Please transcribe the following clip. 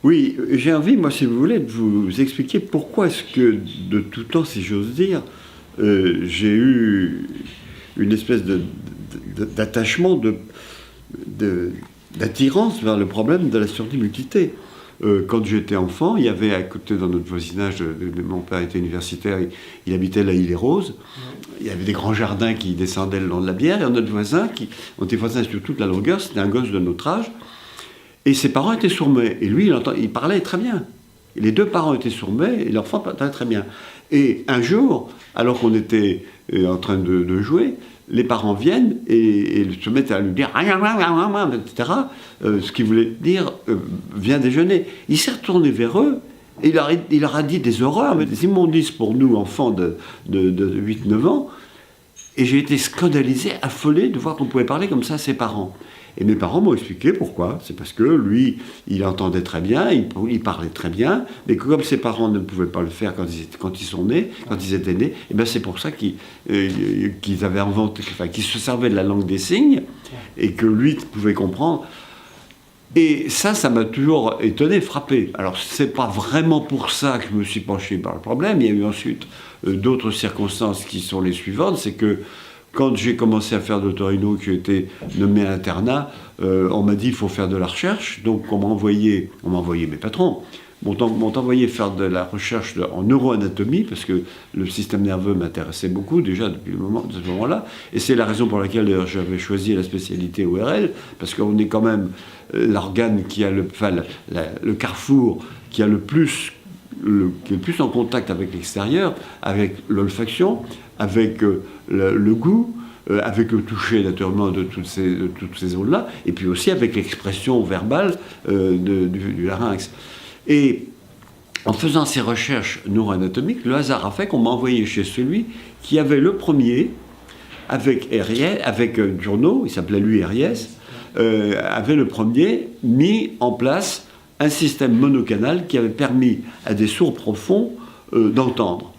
Oui, j'ai envie, moi, si vous voulez, de vous expliquer pourquoi est-ce que, de tout temps, si j'ose dire, j'ai eu une espèce d'attachement, d'attirance vers le problème de la surdimultité. Quand j'étais enfant, il y avait à côté, dans notre voisinage, mon père était universitaire, il habitait la Île-et-Rose, il y avait des grands jardins qui descendaient le long de la Bière, et notre voisin, on était voisins sur toute la longueur, c'était un gosse de notre âge, et ses parents étaient sourds-muets. Et lui, il parlait très bien. Et les deux parents étaient sourds-muets et l'enfant parlait très bien. Et un jour, alors qu'on était en train de jouer, les parents viennent et se mettent à lui dire etc. Ce qui voulait dire viens déjeuner. Il s'est retourné vers eux et il leur a dit des horreurs, mais des immondices pour nous, enfants de 8-9 ans. Et j'ai été scandalisé, affolé de voir qu'on pouvait parler comme ça à ses parents. Et mes parents m'ont expliqué pourquoi. C'est parce que lui, il entendait très bien, il parlait très bien, mais que comme ses parents ne pouvaient pas le faire quand ils sont nés, quand ils étaient nés, et ben c'est pour ça qu'ils avaient inventé, enfin, qu'ils se servaient de la langue des signes, et que lui pouvait comprendre. Et ça m'a toujours étonné, frappé. Alors, c'est pas vraiment pour ça que je me suis penché par le problème. Il y a eu ensuite d'autres circonstances qui sont les suivantes. C'est que quand j'ai commencé à faire de l'otorino, que j'ai été nommé à l'internat, on m'a dit il faut faire de la recherche. Donc, on m'a envoyé mes patrons, m'ont envoyé faire de la recherche en neuroanatomie, parce que le système nerveux m'intéressait beaucoup déjà depuis ce moment-là. Et c'est la raison pour laquelle j'avais choisi la spécialité ORL, parce qu'on est quand même l'organe qui a le carrefour qui a qui est le plus en contact avec l'extérieur, avec l'olfaction, avec le goût, avec le toucher naturellement de toutes ces zones-là, et puis aussi avec l'expression verbale du larynx. Et en faisant ces recherches neuroanatomiques, le hasard a fait qu'on m'a envoyé chez celui qui avait le premier, avec Journo, il s'appelait lui Herriès, avait le premier mis en place un système monocanal qui avait permis à des sourds profonds d'entendre.